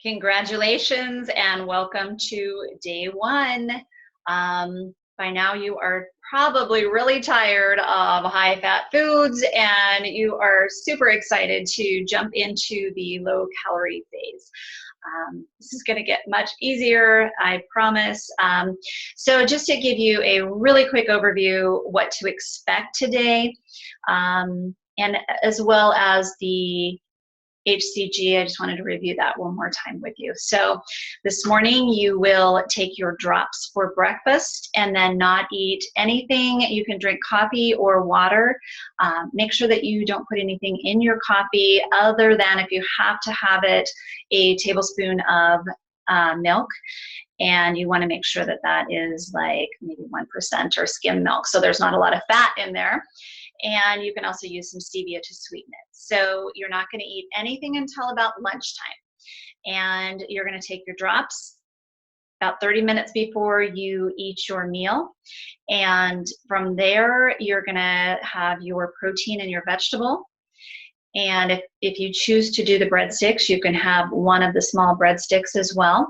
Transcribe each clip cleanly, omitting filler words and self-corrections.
Congratulations and welcome to day one. By now you are probably really tired of high-fat foods and you are super excited to jump into the low-calorie phase. This is going to get much easier, I promise. So just to give you a really quick overview what to expect today, and as well as the HCG, I just wanted to review that one more time with you. So this morning you will take your drops for breakfast and then not eat anything. You can drink coffee or water. Make sure that you don't put anything in your coffee other than, if you have to have it, a tablespoon of milk. And you want to make sure that that is like maybe 1% or skim milk, so there's not a lot of fat in there. And you can also use some stevia to sweeten it. So you're not going to eat anything until about lunchtime. And you're going to take your drops about 30 minutes before you eat your meal. And from there, you're going to have your protein and your vegetable. And if you choose to do the breadsticks, you can have one of the small breadsticks as well.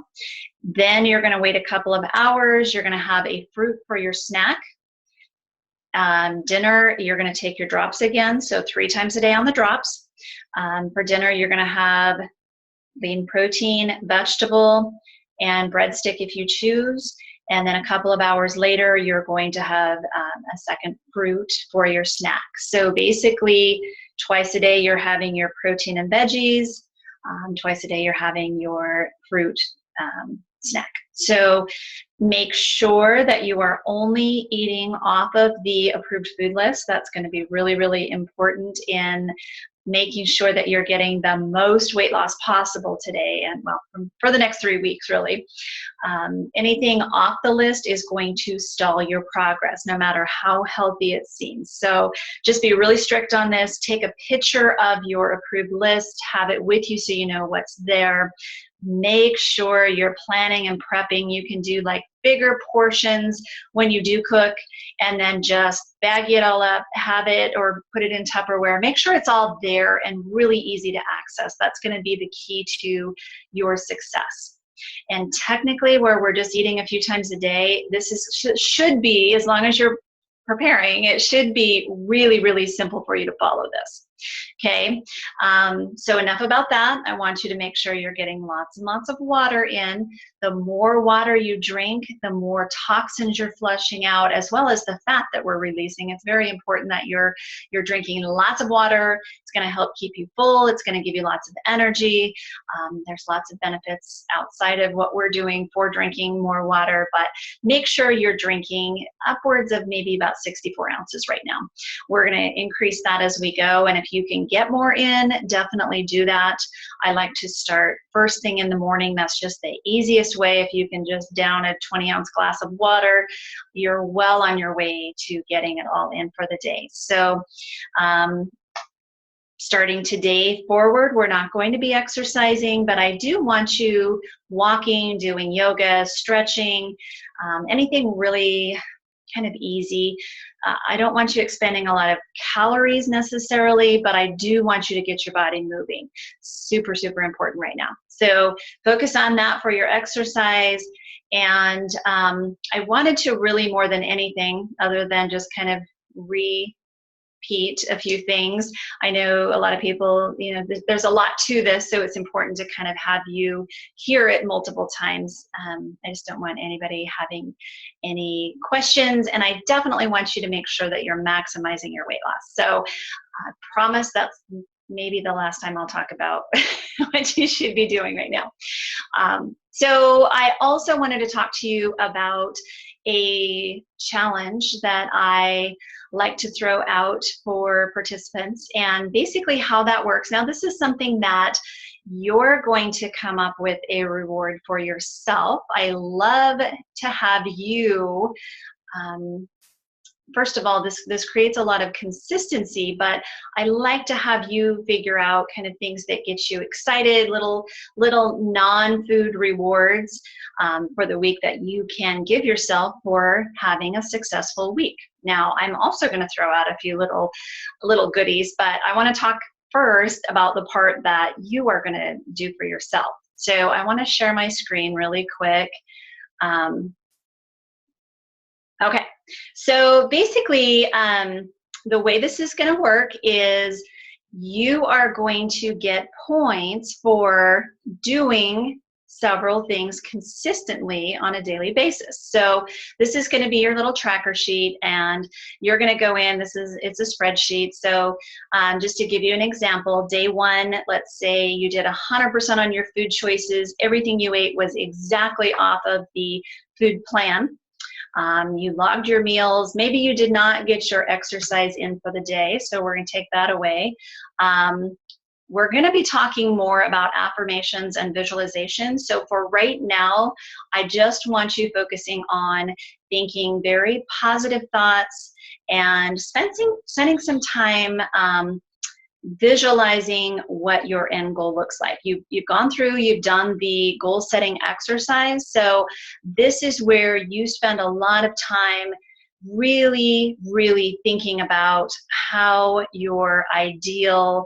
Then you're going to wait a couple of hours. You're going to have a fruit for your snack. Dinner, you're going to take your drops again, so 3 times a day on the drops. For dinner, you're going to have lean protein, vegetable, and breadstick if you choose. And then a couple of hours later, you're going to have a second fruit for your snack. So basically, twice a day, you're having your protein and veggies. Twice a day, you're having your fruit snack. So make sure that you are only eating off of the approved food list. That's going to be really, really important in making sure that you're getting the most weight loss possible today and, well, for the next 3 weeks, really. Anything off the list is going to stall your progress, no matter how healthy it seems. So just be really strict on this. Take a picture of your approved list, have it with you so you know what's there. Make sure you're planning and prepping. You can do like bigger portions when you do cook and then just bag it all up, have it, or put it in Tupperware. Make sure it's all there and really easy to access. That's going to be the key to your success. And technically, where we're just eating a few times a day, this should be, as long as you're preparing, it should be really, really simple for you to follow this. Okay, so enough about that. I want you to make sure you're getting lots and lots of water in. The more water you drink, the more toxins you're flushing out, as well as the fat that we're releasing. It's very important that you're drinking lots of water. It's going to help keep you full. It's going to give you lots of energy. There's lots of benefits outside of what we're doing for drinking more water, but make sure you're drinking upwards of maybe about 64 ounces right now. We're going to increase that as we go, and if you can get more in, definitely do that. I like to start first thing in the morning. That's just the easiest way. If you can just down a 20-ounce glass of water, you're well on your way to getting it all in for the day. So starting today forward, we're not going to be exercising, but I do want you walking, doing yoga, stretching, anything really kind of easy. I don't want you expending a lot of calories necessarily, but I do want you to get your body moving. Super, super important right now. So focus on that for your exercise. And I wanted to really, more than anything, other than just kind of repeat a few things. I know a lot of people, you know, there's a lot to this, so it's important to kind of have you hear it multiple times. I just don't want anybody having any questions, and I definitely want you to make sure that you're maximizing your weight loss. So I promise that's maybe the last time I'll talk about what you should be doing right now. So I also wanted to talk to you about a challenge that I like to throw out for participants, and basically how that works. Now, this is something that you're going to come up with a reward for yourself. I love to have you, first of all, this creates a lot of consistency, but I like to have you figure out kind of things that get you excited, little non-food rewards for the week that you can give yourself for having a successful week. Now, I'm also going to throw out a few little goodies, but I want to talk first about the part that you are going to do for yourself. So I want to share my screen really quick. Okay, so basically, the way this is going to work is you are going to get points for doing several things consistently on a daily basis. So this is going to be your little tracker sheet, and you're going to go in. It's a spreadsheet. So just to give you an example, day one, let's say you did 100% on your food choices. Everything you ate was exactly off of the food plan. You logged your meals. Maybe you did not get your exercise in for the day, so we're going to take that away. We're going to be talking more about affirmations and visualization. So for right now, I just want you focusing on thinking very positive thoughts and spending some time visualizing what your end goal looks like. You've gone through, you've done the goal setting exercise. So this is where you spend a lot of time really, really thinking about how your ideal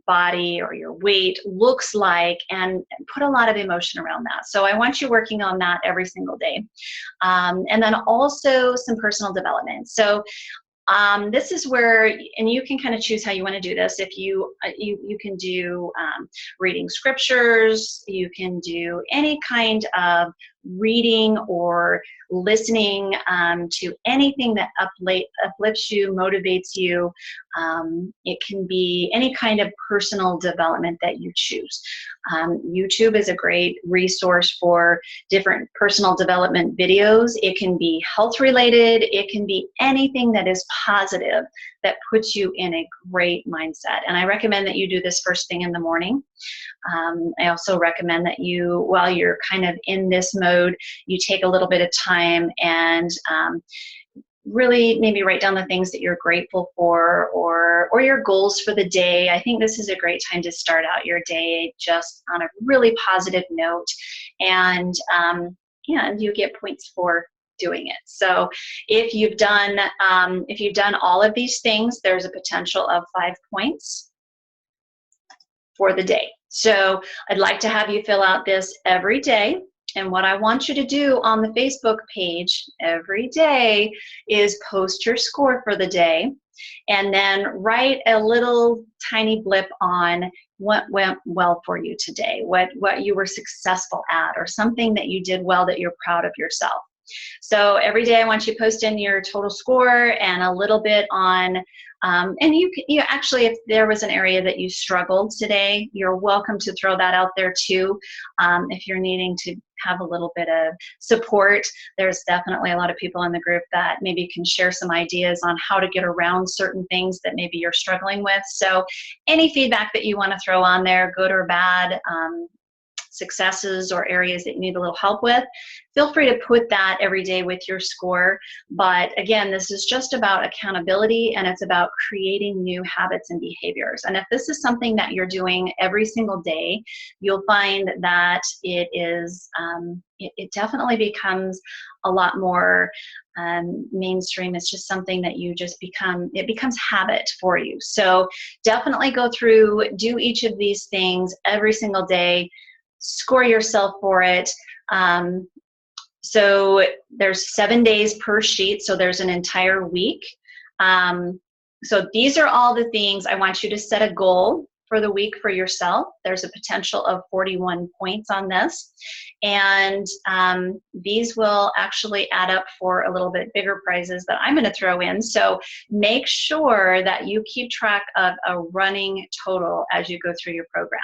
body or your weight looks like, and put a lot of emotion around that. So I want you working on that every single day. And then also some personal development. So this is where, and you can kind of choose how you want to do this. If you can do reading scriptures, you can do any kind of reading or listening to anything that uplifts you, motivates you. It can be any kind of personal development that you choose. YouTube is a great resource for different personal development videos. It can be health related. It can be anything that is positive that puts you in a great mindset. And I recommend that you do this first thing in the morning. I also recommend that you, while you're kind of in this mode, you take a little bit of time and really maybe write down the things that you're grateful for, or your goals for the day. I think this is a great time to start out your day just on a really positive note, and you get points for doing it. So if you've done all of these things, there's a potential of 5 points for the day. So I'd like to have you fill out this every day. And what I want you to do on the Facebook page every day is post your score for the day, and then write a little tiny blip on what went well for you today, what you were successful at, or something that you did well that you're proud of yourself. So every day I want you to post in your total score and a little bit on, and you actually, if there was an area that you struggled today, you're welcome to throw that out there too. If you're needing to have a little bit of support, there's definitely a lot of people in the group that maybe can share some ideas on how to get around certain things that maybe you're struggling with. So any feedback that you want to throw on there, good or bad, successes or areas that you need a little help with, feel free to put that every day with your score. But again, this is just about accountability, and it's about creating new habits and behaviors. And if this is something that you're doing every single day, you'll find that it is it definitely becomes a lot more mainstream. It's just something that you just it becomes habit for you. So definitely go through, do each of these things every single day, score yourself for it. So there's 7 days per sheet, so there's an entire week. So these are all the things. I want you to set a goal for the week for yourself. There's a potential of 41 points on this, and these will actually add up for a little bit bigger prizes that I'm going to throw in. So make sure that you keep track of a running total as you go through your program.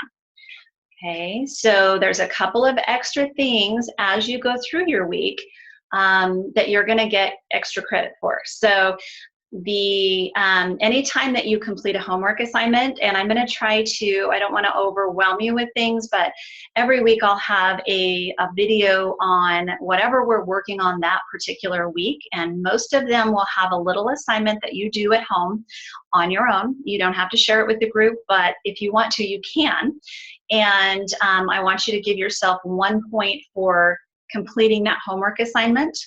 Okay, so there's a couple of extra things as you go through your week that you're going to get extra credit for. So the anytime that you complete a homework assignment, and I'm going to try to, I don't want to overwhelm you with things, but every week I'll have a video on whatever we're working on that particular week, and most of them will have a little assignment that you do at home on your own. You don't have to share it with the group, but if you want to, you can. And I want you to give yourself 1 point for completing that homework assignment.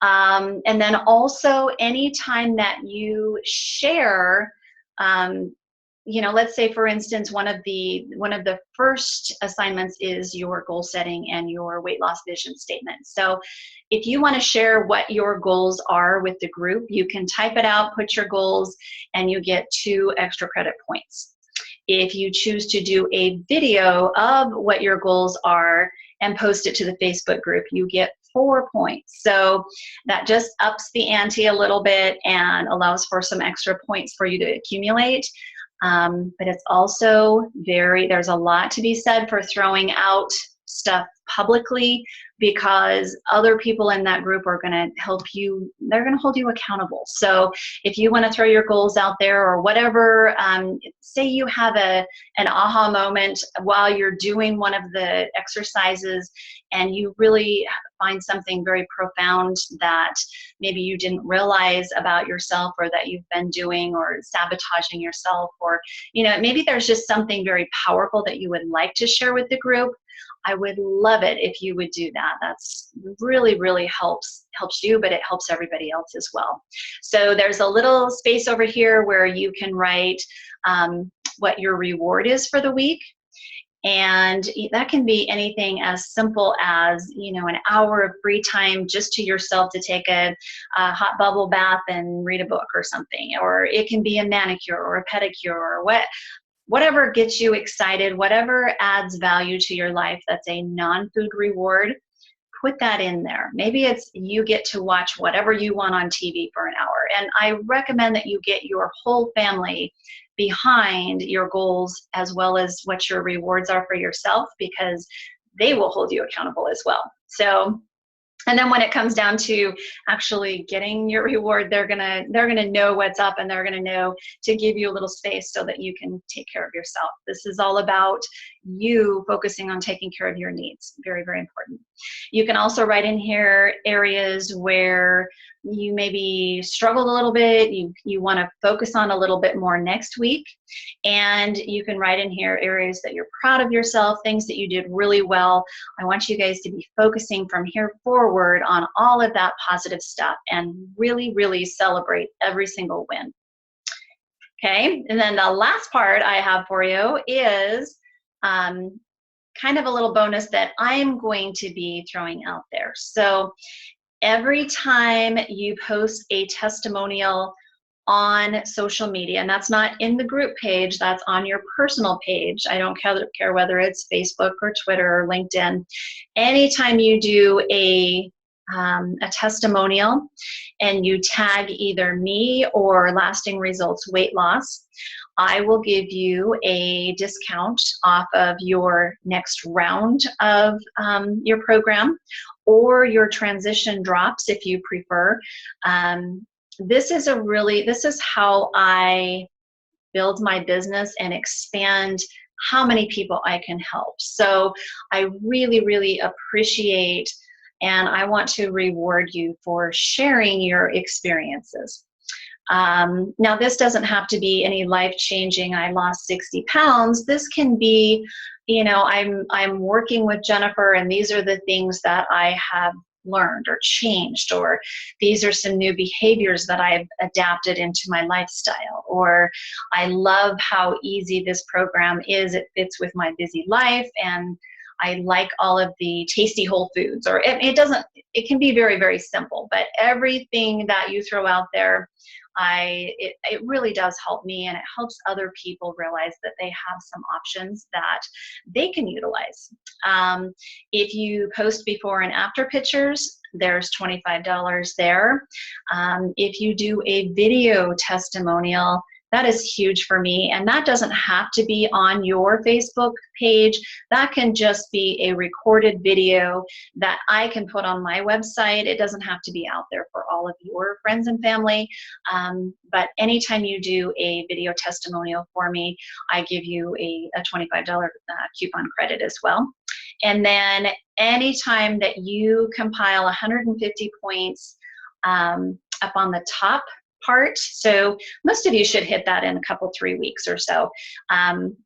And then also anytime that you share let's say for instance, one of the first assignments is your goal setting and your weight loss vision statement. So if you want to share what your goals are with the group, you can type it out, put your goals, and you get 2 extra credit points. If you choose to do a video of what your goals are and post it to the Facebook group, you get 4 points. So that just ups the ante a little bit and allows for some extra points for you to accumulate. But it's also there's a lot to be said for throwing out stuff publicly, because other people in that group are going to help you. They're going to hold you accountable. So if you want to throw your goals out there or whatever, say you have an aha moment while you're doing one of the exercises and you really find something very profound that maybe you didn't realize about yourself, or that you've been doing or sabotaging yourself, or maybe there's just something very powerful that you would like to share with the group. I would love it if you would do that. That's really, really helps you, but it helps everybody else as well. So there's a little space over here where you can write what your reward is for the week. And that can be anything as simple as, an hour of free time just to yourself to take a hot bubble bath and read a book or something. Or it can be a manicure or a pedicure, or whatever gets you excited, whatever adds value to your life that's a non-food reward, put that in there. Maybe it's you get to watch whatever you want on TV for an hour. And I recommend that you get your whole family behind your goals as well as what your rewards are for yourself, because they will hold you accountable as well. So, and then when it comes down to actually getting your reward, they're gonna know what's up, and they're gonna know to give you a little space so that you can take care of yourself. This is all about you focusing on taking care of your needs. Very, very important. You can also write in here areas where you maybe struggled a little bit, you want to focus on a little bit more next week. And you can write in here areas that you're proud of yourself, things that you did really well. I want you guys to be focusing from here forward on all of that positive stuff and really, really celebrate every single win. Okay, and then the last part I have for you is kind of a little bonus that I'm going to be throwing out there. So every time you post a testimonial on social media, and that's not in the group page, that's on your personal page. I don't care whether it's Facebook or Twitter or LinkedIn. Anytime you do a testimonial and you tag either me or Lasting Results Weight Loss, I will give you a discount off of your next round of your program, or your transition drops if you prefer. This is how I build my business and expand how many people I can help. So I really, really appreciate, and I want to reward you for sharing your experiences. Now, this doesn't have to be any life-changing, I lost 60 pounds. This can be, I'm working with Jennifer, and these are the things that I have learned or changed, or these are some new behaviors that I've adapted into my lifestyle, or I love how easy this program is. It fits with my busy life, and I like all of the tasty whole foods. Or it can be very, very simple, but everything that you throw out there, it really does help me, and it helps other people realize that they have some options that they can utilize. If you post before and after pictures, there's $25 there. If you do a video testimonial, that is huge for me, and that doesn't have to be on your Facebook page. That can just be a recorded video that I can put on my website. It doesn't have to be out there for all of your friends and family, but anytime you do a video testimonial for me, I give you a $25 coupon credit as well. And then anytime that you compile 150 points up on the top part, so most of you should hit that in a couple, 3 weeks or so,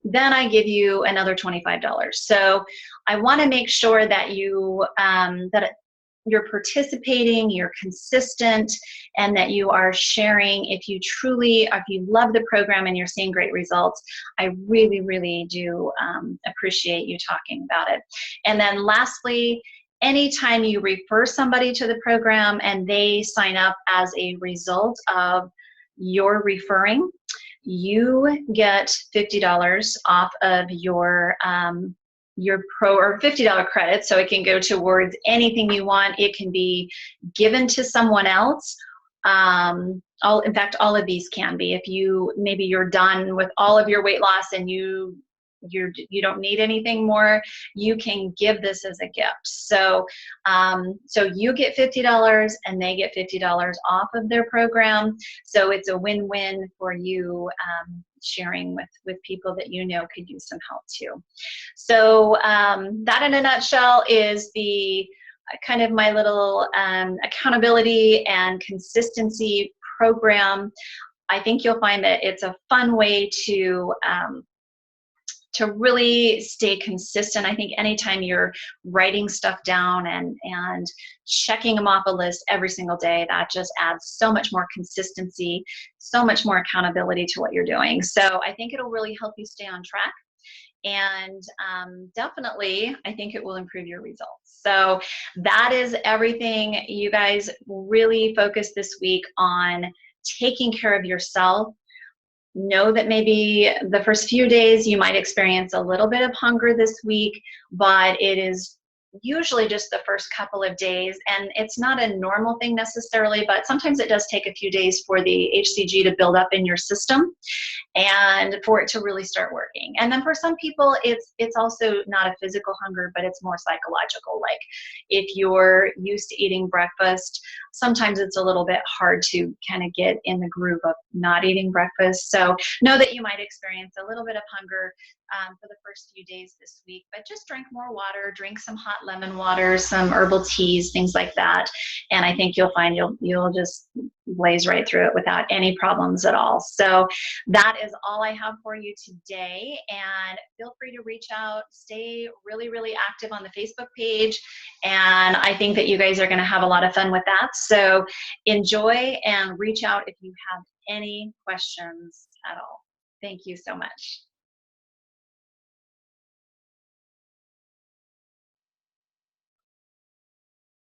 then I give you another $25. So I want to make sure that you you're participating, you're consistent, and that you are sharing. If you love the program and you're seeing great results, I really, really do appreciate you talking about it. And then lastly, anytime you refer somebody to the program and they sign up as a result of your referring, you get $50 off of your pro, or $50 credit, so it can go towards anything you want. It can be given to someone else. In fact, all of these can be. If maybe you're done with all of your weight loss and you don't need anything more, you can give this as a gift. So you get $50 and they get $50 off of their program. So it's a win-win for you, sharing with people that you know could use some help too. So that in a nutshell is the kind of my little accountability and consistency program. I think you'll find that it's a fun way to really stay consistent. I think anytime you're writing stuff down and checking them off a list every single day, that just adds so much more consistency, so much more accountability to what you're doing. So I think it'll really help you stay on track. And definitely, I think it will improve your results. So that is everything. You guys really focus this week on taking care of yourself. Know that maybe the first few days you might experience a little bit of hunger this week, but it is usually just the first couple of days, and it's not a normal thing necessarily, but sometimes it does take a few days for the HCG to build up in your system and for it to really start working. And then for some people, it's also not a physical hunger, but it's more psychological. Like if you're used to eating breakfast, sometimes it's a little bit hard to kind of get in the groove of not eating breakfast. So know that you might experience a little bit of hunger for the first few days this week, but just drink more water, drink some hot lemon water, some herbal teas, things like that. And I think you'll find you'll just blaze right through it without any problems at all. So that is all I have for you today. And feel free to reach out, stay really, really active on the Facebook page. And I think that you guys are going to have a lot of fun with that. So enjoy and reach out if you have any questions at all. Thank you so much.